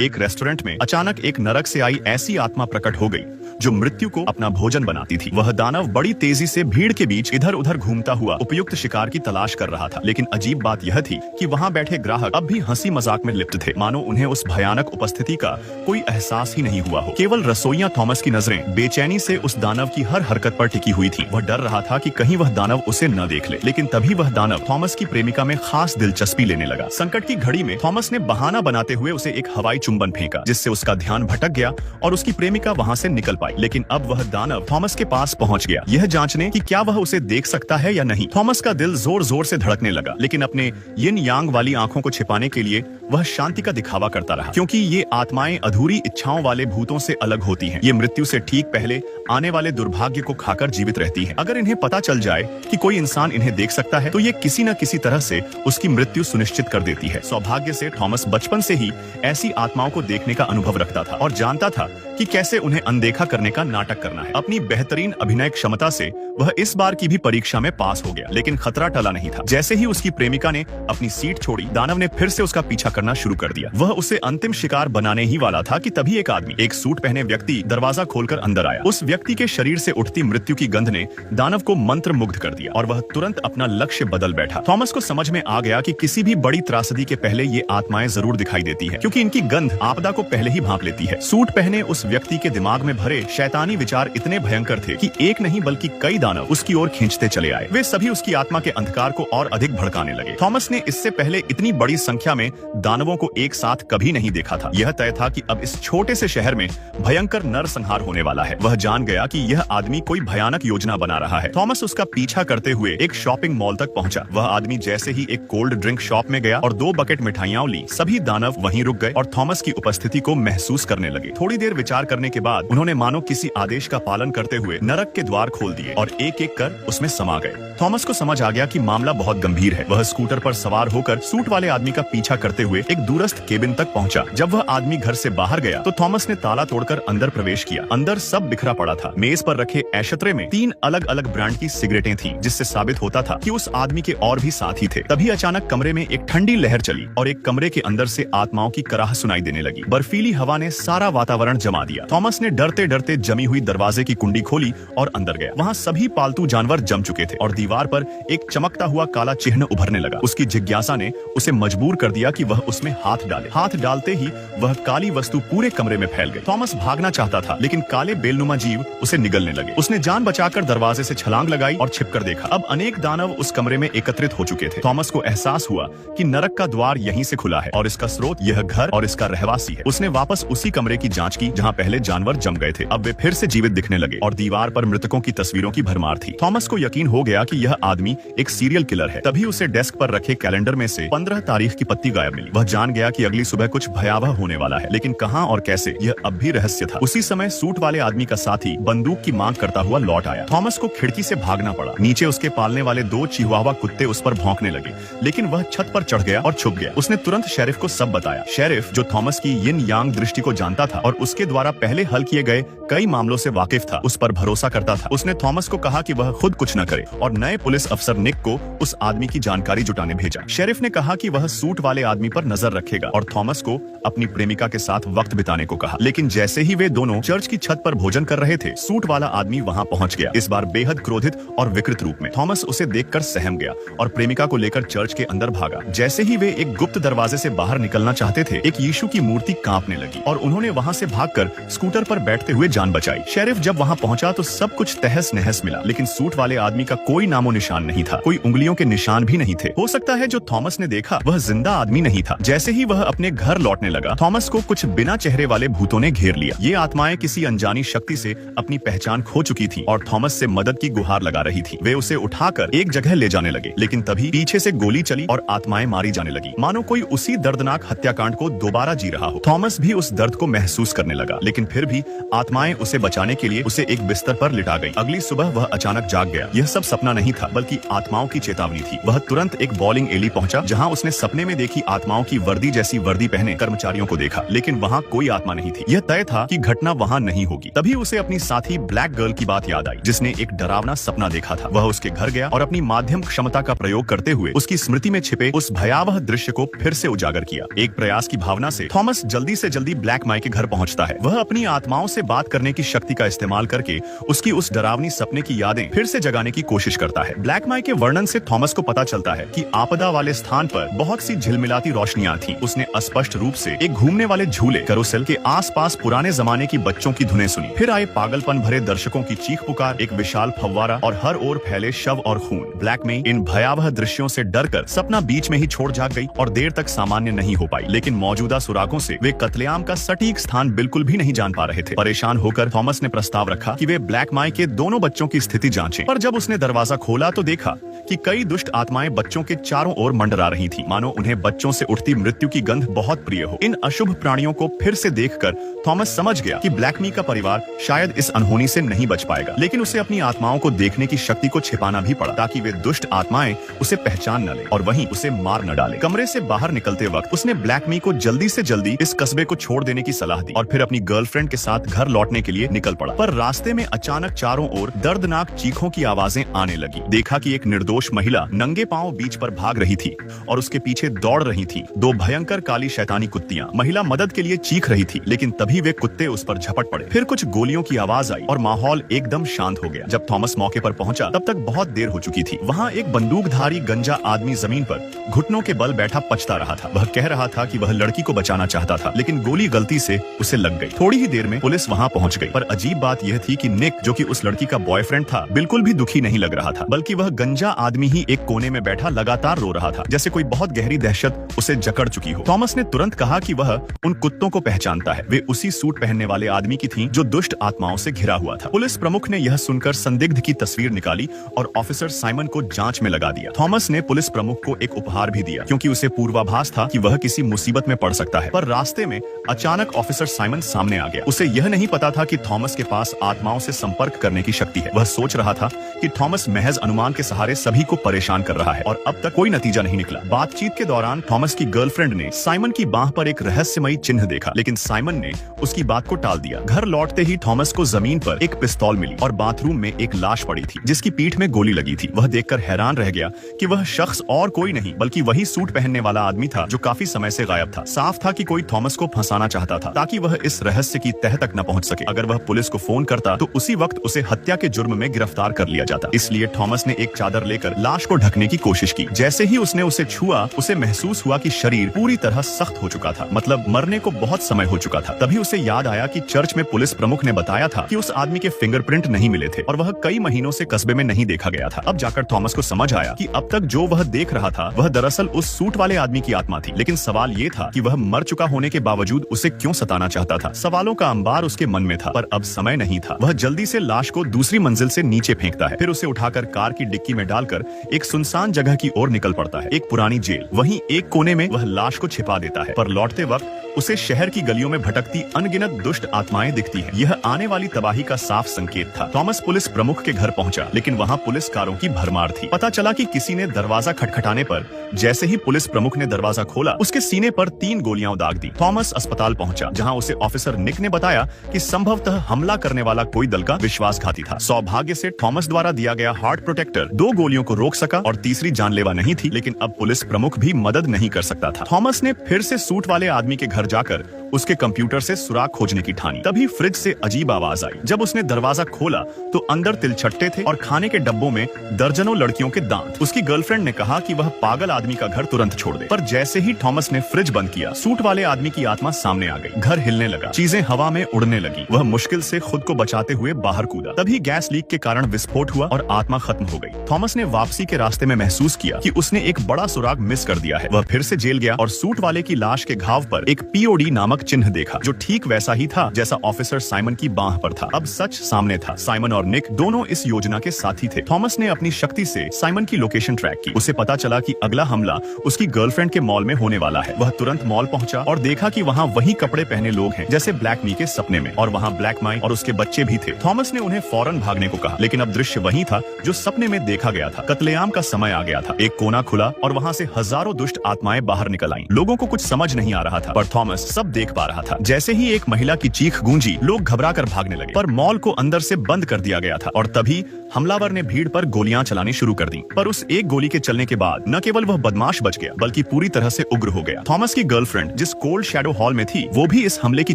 एक रेस्टोरेंट में अचानक एक नरक से आई ऐसी आत्मा प्रकट हो गई जो मृत्यु को अपना भोजन बनाती थी। वह दानव बड़ी तेजी से भीड़ के बीच इधर उधर घूमता हुआ उपयुक्त शिकार की तलाश कर रहा था। लेकिन अजीब बात यह थी कि वहां बैठे ग्राहक अब भी हंसी मजाक में लिप्त थे, मानो उन्हें उस भयानक उपस्थिति का कोई एहसास ही नहीं हुआ हो। केवल रसोइया थॉमस की नजरें बेचैनी से उस दानव की हर हरकत पर टिकी हुई थी। वह डर रहा था कि कहीं वह दानव उसे न देख ले। लेकिन तभी वह दानव थॉमस की प्रेमिका में खास दिलचस्पी लेने लगा। संकट की घड़ी में थॉमस ने बहाना बनाते हुए उसे एक हवाई चुंबन फेंका, जिससे उसका ध्यान भटक गया और उसकी प्रेमिका वहां से निकल पाई। लेकिन अब वह दानव थॉमस के पास पहुंच गया, यह जांचने कि क्या वह उसे देख सकता है या नहीं। थॉमस का दिल जोर जोर से धड़कने लगा, लेकिन अपने यिन यांग वाली आंखों को छिपाने के लिए वह शांति का दिखावा करता रहा, क्योंकि ये आत्माएं अधूरी इच्छाओं वाले भूतों से अलग होती हैं। ये मृत्यु से ठीक पहले आने वाले दुर्भाग्य को खाकर जीवित रहती हैं। अगर इन्हें पता चल जाए कि कोई इंसान इन्हें देख सकता है, तो ये किसी न किसी तरह से उसकी मृत्यु सुनिश्चित कर देती है। सौभाग्य से थॉमस बचपन से ही ऐसी आत्माओं को देखने का अनुभव रखता था और जानता था कि कैसे उन्हें अनदेखा करने का नाटक करना है। अपनी बेहतरीन अभिनय क्षमता से वह इस बार की भी परीक्षा में पास हो गया, लेकिन खतरा टला नहीं था। जैसे ही उसकी प्रेमिका ने अपनी सीट छोड़ी, दानव ने फिर से उसका पीछा करना शुरू कर दिया। वह उसे अंतिम शिकार बनाने ही वाला था कि तभी एक आदमी, एक सूट पहने व्यक्ति दरवाजा खोलकर अंदर आया। उस व्यक्ति के शरीर से उठती मृत्यु की गंध ने दानव को मंत्र मुग्ध कर दिया और वह तुरंत अपना लक्ष्य बदल बैठा। थॉमस को समझ में आ गया कि किसी भी बड़ी त्रासदी के पहले ये आत्माएं जरूर दिखाई देती है, क्योंकि इनकी गंध आपदा को पहले ही भांप लेती है। सूट पहने उस व्यक्ति के दिमाग में भरे शैतानी विचार इतने भयंकर थे कि एक नहीं बल्कि कई दानव उसकी ओर खींचते चले आए। वे सभी उसकी आत्मा के अंधकार को और अधिक भड़काने लगे। थॉमस ने इससे पहले इतनी बड़ी संख्या में दानवों को एक साथ कभी नहीं देखा था। यह तय था कि अब इस छोटे से शहर में भयंकर नरसंहार होने वाला है। वह जान गया कि यह आदमी कोई भयानक योजना बना रहा है। थॉमस उसका पीछा करते हुए एक शॉपिंग मॉल तक पहुंचा। वह आदमी जैसे ही एक कोल्ड ड्रिंक शॉप में गया और 2 बकेट मिठाइयां ली, सभी दानव वहीं रुक गए और थॉमस की उपस्थिति को महसूस करने लगे। थोड़ी देर विचार करने के बाद उन्होंने मानो किसी आदेश का पालन करते हुए नरक के द्वार खोल दिए और एक एक कर उसमें समा गए। थॉमस को समझ आ गया कि मामला बहुत गंभीर है। वह स्कूटर पर सवार होकर सूट वाले आदमी का पीछा करते हुए एक दूरस्थ केबिन तक पहुंचा। जब वह आदमी घर से बाहर गया तो थॉमस ने ताला तोड़कर अंदर प्रवेश किया। अंदर सब बिखरा पड़ा था। मेज पर रखे एशत्रे में 3 अलग अलग ब्रांड की सिगरेटें थीं, जिससे साबित होता था कि उस आदमी के और भी साथी थे। तभी अचानक कमरे में एक ठंडी लहर चली और एक कमरे के अंदर से आत्माओं की कराह सुनाई देने लगी। बर्फीली हवा ने सारा वातावरण जमा दिया। थॉमस ने डरते डरते जमी हुई दरवाजे की कुंडी खोली और अंदर गया। वहाँ सभी पालतू जानवर जम चुके थे और दीवार पर एक चमकता हुआ काला चिन्ह उभरने लगा। उसकी जिज्ञासा ने उसे मजबूर कर दिया कि वह उसमें हाथ डाले। हाथ डालते ही वह काली वस्तु पूरे कमरे में फैल गई। थॉमस भागना चाहता था, लेकिन काले बेलनुमा जीव उसे निगलने लगे। उसने जान बचाकर दरवाजे से छलांग लगाई और छिपकर देखा। अब अनेक दानव उस कमरे में एकत्रित हो चुके थे। थॉमस को एहसास हुआ कि नरक का द्वार यहीं से खुला है और इसका स्रोत यह घर और इसका रहवासी है। उसने वापस उसी कमरे की जांच की जहां पहले जानवर जम गए थे। अब वे फिर से जीवित दिखने लगे और दीवार पर मृतकों की तस्वीरों की भरमार थी। थॉमस को यकीन हो गया कि यह आदमी एक सीरियल किलर है। तभी उसे डेस्क पर रखे कैलेंडर में से 15 तारीख की पत्ती गायब मिली। वह जान गया कि अगली सुबह कुछ भयावह होने वाला है, लेकिन कहां और कैसे यह अब भी रहस्य था। उसी समय सूट वाले आदमी का साथी बंदूक की मांग करता हुआ लौट आया। थॉमस को खिड़की से भागना पड़ा। नीचे उसके पालने वाले 2 चिहुआवा कुत्ते उस पर भौंकने लगे, लेकिन वह छत पर चढ़ गया और छुप गया। उसने तुरंत शेरिफ को सब बताया। शेरिफ, जो थॉमस की यिन यांग दृष्टि को जानता था और उसके द्वारा पहले हल किए गए कई मामलों से वाकिफ था, उस पर भरोसा करता था। उसने थॉमस को कहा कि वह खुद कुछ न करे और नए पुलिस अफसर निक को उस आदमी की जानकारी जुटाने भेजा। शेरिफ ने कहा कि वह सूट वाले आदमी पर नजर रखेगा और थॉमस को अपनी प्रेमिका के साथ वक्त बिताने को कहा। लेकिन जैसे ही वे दोनों चर्च की छत पर भोजन कर रहे थे, सूट वाला आदमी वहां पहुंच गया, इस बार बेहद क्रोधित और विकृत रूप में। थॉमस उसे देखकर सहम गया और प्रेमिका को लेकर चर्च के अंदर भागा। जैसे ही वे एक गुप्त दरवाजे से बाहर निकलना चाहते थे, एक यीशु की मूर्ति कांपने लगी और उन्होंने वहां से भागकर स्कूटर पर बैठते हुए जान बचाई। शेरिफ जब वहां पहुंचा तो सब कुछ तहस नहस मिला, लेकिन सूट वाले आदमी का कोई नामो निशान नहीं था। कोई उंगलियों के निशान भी नहीं थे। हो सकता है जो थॉमस ने देखा वह जिंदा आदमी नहीं था। जैसे ही वह अपने घर लौटने लगा, थॉमस को कुछ बिना चेहरे वाले भूतों ने घेर लिया। ये आत्माएं किसी अनजानी शक्ति से अपनी पहचान खो चुकी थी और थॉमस से मदद की गुहार लगा रही थी। वे उसे उठाकर एक जगह ले जाने लगे, लेकिन तभी पीछे से गोली चली और आत्माएं मारी जाने लगी, मानो कोई उसी दर्दनाक हत्याकांड को दोबारा जी रहा हो। थॉमस भी उस दर्द को महसूस करने लगा। लेकिन फिर भी आत्माएं उसे बचाने के लिए उसे एक बिस्तर पर लिटा गई। अगली सुबह वह अचानक जाग गया। यह सब सपना नहीं था बल्कि आत्माओं की चेतावनी थी। वह तुरंत एक बॉलिंग एली पहुंचा जहां उसने सपने में देखी आत्माओं की वर्दी जैसी वर्दी पहने कर्मचारियों को देखा, लेकिन वहां कोई आत्मा नहीं थी। यह तय था कि घटना वहां नहीं होगी। तभी उसे अपनी साथी ब्लैक गर्ल की बात याद आई जिसने एक डरावना सपना देखा था। वह उसके घर गया और अपनी माध्यम क्षमता का प्रयोग करते हुए उसकी स्मृति में छिपे उस भयावह दृश्य को फिर से उजागर किया। एक प्रयास की भावना से थॉमस जल्दी से जल्दी ब्लैक माई के घर पहुंचता है। वह अपनी आत्माओं से बात करने की शक्ति का इस्तेमाल करके उसकी उस डरावनी सपने की यादें फिर से जगाने की कोशिश करता है। ब्लैक माई के वर्णन से थॉमस को पता चलता है कि आपदा वाले स्थान पर बहुत सी झिलमिलाती रोशनियां थी। उसने स्पष्ट रूप से एक घूमने वाले झूले कैरोसेल के आसपास पुराने जमाने की बच्चों की धुनें सुनी। फिर आए पागलपन भरे दर्शकों की चीख पुकार, एक विशाल फव्वारा और हर ओर फैले शव और खून। ब्लैक में इन भयावह दृश्यों से डरकर सपना बीच में ही छोड़ जाग गई और देर तक सामान्य नहीं हो पाई। लेकिन मौजूदा सुरागों से वे कत्लेआम का सटीक स्थान बिल्कुल भी नहीं जान पा रहे थे। परेशान होकर थॉमस ने प्रस्ताव रखा कि वे ब्लैक माई के दोनों बच्चों की स्थिति जांचें। पर जब उसने दरवाजा खोला तो देखा कि कई दुष्ट आत्माएं बच्चों के चारों ओर मंडरा रही थी, मानो उन्हें बच्चों से उठती मृत्यु की गंध बहुत प्रिय हो। इन अशुभ प्राणियों को फिर से देखकर थॉमस समझ गया कि ब्लैक मी का परिवार शायद इस अनहोनी से नहीं बच पाएगा, लेकिन उसे अपनी आत्माओं को देखने की शक्ति को छिपाना भी पड़ा ताकि वे दुष्ट आत्माएं उसे पहचान न ले और वहीं उसे मार न डाले। कमरे से बाहर निकलते वक्त उसने ब्लैक मी को जल्दी से जल्दी इस कस्बे को छोड़ देने की सलाह दी और फिर अपनी गर्लफ्रेंड के साथ घर लौटने के लिए निकल पड़ा। पर रास्ते में अचानक चारों ओर दर्दनाक चीखों की आवाजें आने लगी। देखा कि एक निर्दोष महिला नंगे पांव बीच पर भाग रही थी और उसके पीछे दौड़ रही थी दो भयंकर काली शैतानी कुत्तियां। महिला मदद के लिए चीख रही थी, लेकिन तभी वे कुत्ते उस पर झपट पड़े। फिर कुछ गोलियों की आवाज आई और माहौल एकदम शांत हो गया। जब थॉमस मौके पर पहुंचा तब तक बहुत देर हो चुकी थी। वहां एक बंदूकधारी गंजा आदमी जमीन पर घुटनों के बल बैठा पछता रहा था। वह कह रहा था कि वह लड़की को बचाना चाहता था, लेकिन गोली गलती से उसे लग गई। थोड़ी ही देर में पुलिस वहां पहुंच गई। पर अजीब बात यह थी कि निक, जो कि उस लड़की का बॉयफ्रेंड था, बिल्कुल भी दुखी नहीं लग रहा था, बल्कि वह गंजा आदमी ही एक कोने में बैठा लगातार रो रहा था, जैसे कोई बहुत गहरी दहशत उसे जकड़ चुकी हो। थॉमस ने तुरंत कहा कि वह उन कुत्तों को पहचानता है। वे उसी सूट पहनने वाले आदमी की थीं जो दुष्ट आत्माओं से घिरा हुआ था। पुलिस प्रमुख ने यह सुनकर संदिग्ध की तस्वीर निकाली और ऑफिसर साइमन को जांच में लगा दिया। थॉमस ने पुलिस प्रमुख को एक उपहार भी दिया क्योंकि उसे पूर्वाभास था कि वह किसी मुसीबत में पड़ सकता है। पर रास्ते में अचानक ऑफिसर साइमन सामने आ गया। उसे यह नहीं पता था कि थॉमस के पास आत्माओं से संपर्क करने की शक्ति है। वह सोच रहा था कि थॉमस महज अनुमान के सहारे सभी को परेशान कर रहा है और अब तक कोई नतीजा नहीं निकला। बातचीत के दौरान थॉमस की गर्लफ्रेंड ने साइमन की बाह पर एक रहस्यमयी चिन्ह देखा, लेकिन साइमन ने उसकी बात को टाल दिया। घर लौटते ही थॉमस को जमीन पर एक पिस्तौल मिली और बाथरूम में एक लाश पड़ी थी जिसकी पीठ में गोली लगी थी। वह देखकर हैरान रह गया कि वह शख्स और कोई नहीं बल्कि वही सूट पहनने वाला आदमी था जो काफी समय से गायब था। साफ था कि कोई थॉमस को फंसाना चाहता था ताकि वह इस रहस्य की तह तक न पहुंच सके। अगर वह पुलिस को फोन करता तो उसी वक्त उसे हत्या के जुर्म में गिरफ्तार कर लिया जाता। इसलिए थॉमस ने एक चादर लेकर लाश को ढकने की कोशिश की। जैसे ही उसने उसे छुआ, उसे महसूस हुआ कि शरीर पूरी तरह सख्त हो चुका था, मतलब मरने को बहुत समय हो चुका था। तभी उसे याद आया कि चर्च में पुलिस प्रमुख ने बताया था कि उस आदमी के फिंगरप्रिंट नहीं मिले थे और वह कई महीनों से कस्बे में नहीं देखा गया था। अब जाकर थॉमस को समझ आया कि अब तक जो वह देख रहा था वह दरअसल उस सूट वाले आदमी की आत्मा थी। लेकिन सवाल ये था कि वह मर चुका होने के बावजूद उसे क्यों सताना चाहता था। सवालों का अंबार उसके मन में था, पर अब समय नहीं था। वह जल्दी से लाश को दूसरी मंजिल से नीचे फेंकता है, फिर उसे उठाकर कार की डिक्की में डालकर एक सुनसान जगह की ओर निकल पड़ता है, एक पुरानी जेल। वहीं एक कोने में वह लाश को छिपा देता है। पर लौटते वक्त उसे शहर की गलियों में भटकती अनगिनत दुष्ट आत्माएं दिखती हैं। यह आने वाली तबाही का साफ संकेत था। थॉमस पुलिस प्रमुख के घर पहुंचा, लेकिन वहां पुलिस कारों की भरमार थी। पता चला कि किसी ने दरवाजा खटखटाने पर जैसे ही पुलिस प्रमुख ने दरवाजा खोला, उसके सीने पर 3 गोलियां दाग दी। थॉमस अस्पताल पहुंचा, जहां उसे ऑफिसर निक ने बताया कि संभवतः हमला करने वाला कोई दल का विश्वासघाती था। सौभाग्य से थॉमस द्वारा दिया गया हार्ट प्रोटेक्टर 2 गोलियों को रोक सका और तीसरी जानलेवा नहीं थी, लेकिन अब पुलिस प्रमुख भी मदद नहीं कर सकता था। थॉमस ने फिर से सूट वाले आदमी के घर जाकर उसके कंप्यूटर से सुराग खोजने की ठानी। तभी फ्रिज से अजीब आवाज आई। जब उसने दरवाजा खोला तो अंदर तिलछट्टे थे और खाने के डब्बों में दर्जनों लड़कियों के दांत। उसकी गर्लफ्रेंड ने कहा कि वह पागल आदमी का घर तुरंत छोड़ दे। पर जैसे ही थॉमस ने फ्रिज बंद किया, सूट वाले आदमी की आत्मा सामने आ गई। घर हिलने लगा, चीजें हवा में उड़ने लगी। वह मुश्किल से खुद को बचाते हुए बाहर कूदा। तभी गैस लीक के कारण विस्फोट हुआ और आत्मा खत्म हो गई। थॉमस ने वापसी के रास्ते में महसूस किया कि उसने एक बड़ा सुराग मिस कर दिया है। वह फिर से जेल गया और सूट वाले की लाश के घाव पर एक POD नामक चिन्ह देखा, जो ठीक वैसा ही था जैसा ऑफिसर साइमन की बाह पर था। अब सच सामने था। साइमन और निक दोनों इस योजना के साथी थे। थॉमस ने अपनी शक्ति से साइमन की लोकेशन ट्रैक की। उसे पता चला कि अगला हमला उसकी गर्लफ्रेंड के मॉल में होने वाला है। वह तुरंत मॉल पहुंचा और देखा कि वहां वही कपड़े पहने लोग हैं जैसे से ब्लैक मी के सपने में, और वहाँ ब्लैक माई और उसके बच्चे भी थे। थॉमस ने उन्हें फौरन भागने को कहा, लेकिन अब दृश्य वही था जो सपने में देखा गया था। कत्लेआम का समय आ गया था। एक कोना खुला और वहाँ से हजारों दुष्ट आत्माएं बाहर निकल आईं। लोगों को कुछ समझ नहीं आ रहा था, पर थॉमस सब देख पा रहा था। जैसे ही एक महिला की चीख गूंजी, लोग घबरा कर भागने लगे, पर मॉल को अंदर से बंद कर दिया गया था। और तभी हमलावर ने भीड़ पर गोलियां चलानी शुरू कर दी। पर उस एक गोली के चलने के बाद न केवल वह बदमाश बच गया, बल्कि पूरी तरह से उग्र हो गया। थॉमस की गर्लफ्रेंड जिस कोल्ड शैडो हॉल में थी, वो भी इस हमले की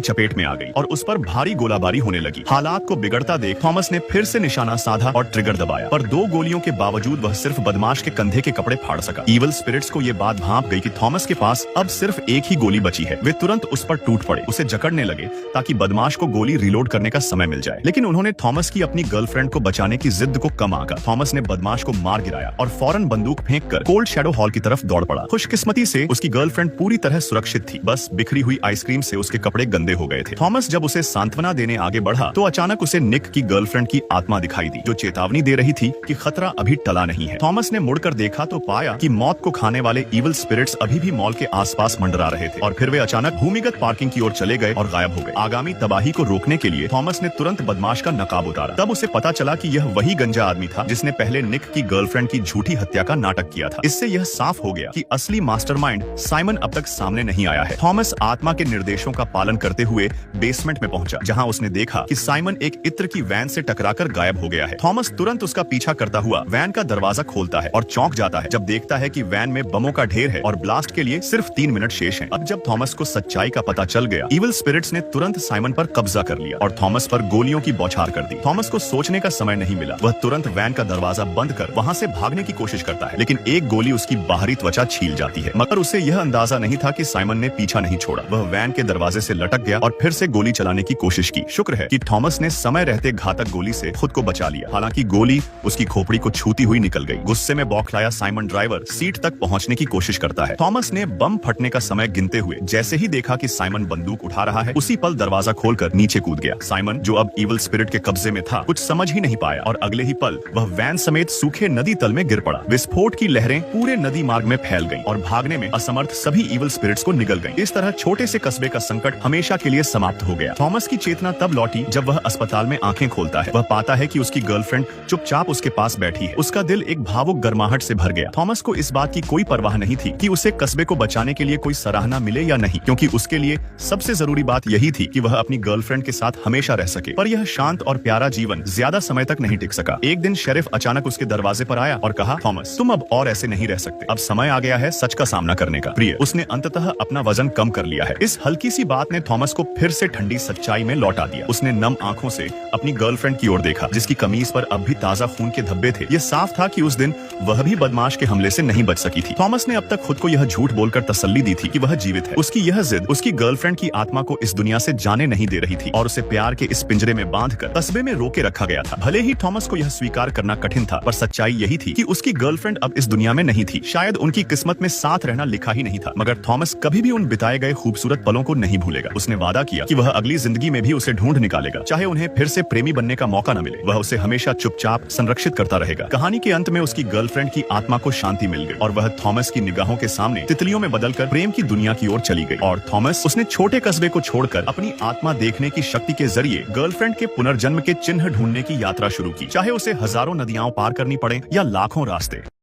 चपेट में आ गई और उस पर भारी गोलाबारी होने लगी। हालात को बिगड़ता देख थॉमस ने फिर से निशाना साधा और ट्रिगर दबाया, पर 2 गोलियों के बावजूद वह सिर्फ बदमाश के कंधे के कपड़े फाड़ सका। इविल स्पिरिट्स को ये बात भांप गई कि थॉमस के पास अब सिर्फ एक ही गोली बची है। वे तुरंत उस पर टूट पड़े, उसे जकड़ने लगे ताकि बदमाश को गोली रिलोड करने का समय मिल जाए। लेकिन उन्होंने थॉमस की अपनी गर्लफ्रेंड को बचाने की जिद को कम आंका। थॉमस ने बदमाश को मार गिराया और फौरन बंदूक फेंककर कोल्ड शैडो हॉल की तरफ दौड़ पड़ा। खुशकिस्मती से उसकी गर्लफ्रेंड पूरी तरह सुरक्षित थी, बस बिखरी हुई आइसक्रीम से उसके कपड़े गंदे हो गए थे। थॉमस जब उसे सांत्वना देने आगे बढ़ा तो अचानक उसे निक की गर्लफ्रेंड की आत्मा दिखाई दी, जो चेतावनी दे रही थी कि खतरा अभी टला नहीं है। थॉमस ने मुड़कर देखा तो पाया कि मौत को खाने वाले इविल स्पिरिट्स अभी भी मॉल के आसपास मंडरा रहे थे, और फिर वे अचानक भूमिगत पार्किंग की ओर चले गए और गायब हो गए। आगामी तबाही को रोकने के लिए थॉमस ने तुरंत बदमाश का नकाब उतारा। तब उसे पता चला कि यह वही गंजा आदमी था जिसने पहले निक की गर्लफ्रेंड की झूठी हत्या का नाटक किया था। इससे यह साफ हो गया कि असली मास्टरमाइंड साइमन अब तक सामने नहीं आया है। थॉमस आत्मा के निर्देशों का पालन करते हुए बेसमेंट में पहुंचा, जहां उसने देखा कि साइमन एक इत्र की वैन से टकराकर गायब हो गया है। थॉमस तुरंत उसका पीछा करता हुआ वैन का दरवाजा खोलता है और चौंक जाता है जब देखता है कि वैन में बमों का ढेर है और ब्लास्ट के लिए सिर्फ 3 मिनट शेष हैं। अब जब थॉमस को सच्चाई का पता चल गया, इविल स्पिरिट्स ने तुरंत साइमन पर कब्जा कर लिया और थॉमस पर गोलियों की बौछार कर दी। थॉमस को सोचने का समय नहीं मिला। वह तुरंत वैन का दरवाजा बंद कर वहां से भागने की कोशिश करता है, लेकिन एक गोली उसकी बाहरी त्वचा छील जाती है। मगर उसे यह अंदाजा नहीं था कि साइमन ने पीछा नहीं छोड़ा। वह वैन के दरवाजे से लटक गया और फिर से गोली चलाने की कोशिश की। शुक्र है कि थॉमस ने समय रहते घातक गोली से खुद को बचा लिया। हालांकि गोली उसकी खोपड़ी को छूती हुई निकल गई। गुस्से में बौखलाया साइमन ड्राइवर सीट तक पहुंचने की कोशिश करता है। थॉमस ने बम फटने का समय गिनते हुए जैसे ही देखा कि साइमन बंदूक उठा रहा है, उसी पल दरवाजा खोलकर नीचे कूद गया। साइमन, जो अब इविल स्पिरिट के कब्जे में था, कुछ समझ ही नहीं पाया और अगले ही पल वह वैन समेत सूखे नदी तल में गिर पड़ा। विस्फोट की लहरें पूरे नदी मार्ग में फैल गईं और भागने में असमर्थ सभी इविल स्पिरिट्स को निगल गईं। इस तरह छोटे से कस्बे का संकट हमेशा के लिए समाप्त हो गया। थॉमस की चेतना तब लौटी जब वह अस्पताल में आंखें खोलता है। वह पाता है कि उसकी गर्लफ्रेंड चुपचाप उसके पास बैठी है। उसका दिल एक भावुक गर्माहट से भर गया। थॉमस को इस बात की कोई परवाह नहीं थी कि उसे कस्बे को बचाने के लिए कोई सराहना मिले या नहीं, क्योंकि उसके लिए सबसे जरूरी बात यही थी कि वह अपनी गर्लफ्रेंड के साथ हमेशा रह सके। पर यह शांत और प्यारा जीवन ज्यादा समय तक नहीं टिक सका। एक दिन शेरिफ अचानक उसके दरवाजे पर आया और कहा, थॉमस, तुम अब और ऐसे नहीं रह सकते। अब समय आ गया है सच का सामना करने का। प्रिय, उसने अंततः अपना वजन कम कर लिया है। इस हल्की सी बात ने थॉमस को फिर से ठंडी सच्चाई में लौटा दिया। उसने नम आंखों से अपनी गर्लफ्रेंड की ओर देखा, जिसकी कमीज पर अब भी ताजा खून के धब्बे थे। यह साफ था कि उस दिन वह भी बदमाश के हमले से नहीं बच सकी थी। थॉमस ने अब तक खुद को यह झूठ बोलकर तसल्ली दी थी कि वह जीवित है। उसकी यह जिद उसकी गर्लफ्रेंड की आत्मा को इस दुनिया से जाने नहीं दे रही थी और उसे प्यार के इस पिंजरे में बांधकर कस्बे में रोके रखा गया था। भले ही थॉमस को यह स्वीकार करना कठिन था, पर सच्चाई यही थी कि उसकी गर्लफ्रेंड अब इस दुनिया में नहीं थी। शायद उनकी किस्मत में साथ रहना लिखा ही नहीं था, मगर थॉमस कभी भी उन बिताए गए खूबसूरत पलों को नहीं भूलेगा। उसने वादा किया कि वह अगली जिंदगी में भी उसे ढूंढ निकालेगा, चाहे उन्हें फिर से प्रेमी बनने का मौका न मिले। वह उसे हमेशा चुपचाप संरक्षित करता रहेगा। कहानी के अंत में उसकी गर्लफ्रेंड की आत्मा को शांति मिल गई और वह थॉमस की निगाहों के सामने तितलियों में बदलकर प्रेम की दुनिया की ओर चली गई। और थॉमस, उसने छोटे कस्बे को छोड़कर अपनी आत्मा देखने की शक्ति के जरिए गर्लफ्रेंड के पुनर्जन्म के चिन्ह ढूंढने की यात्रा शुरू की, चाहे उसे हजारों नदियां पार करनी पड़े या लाखों रास्ते।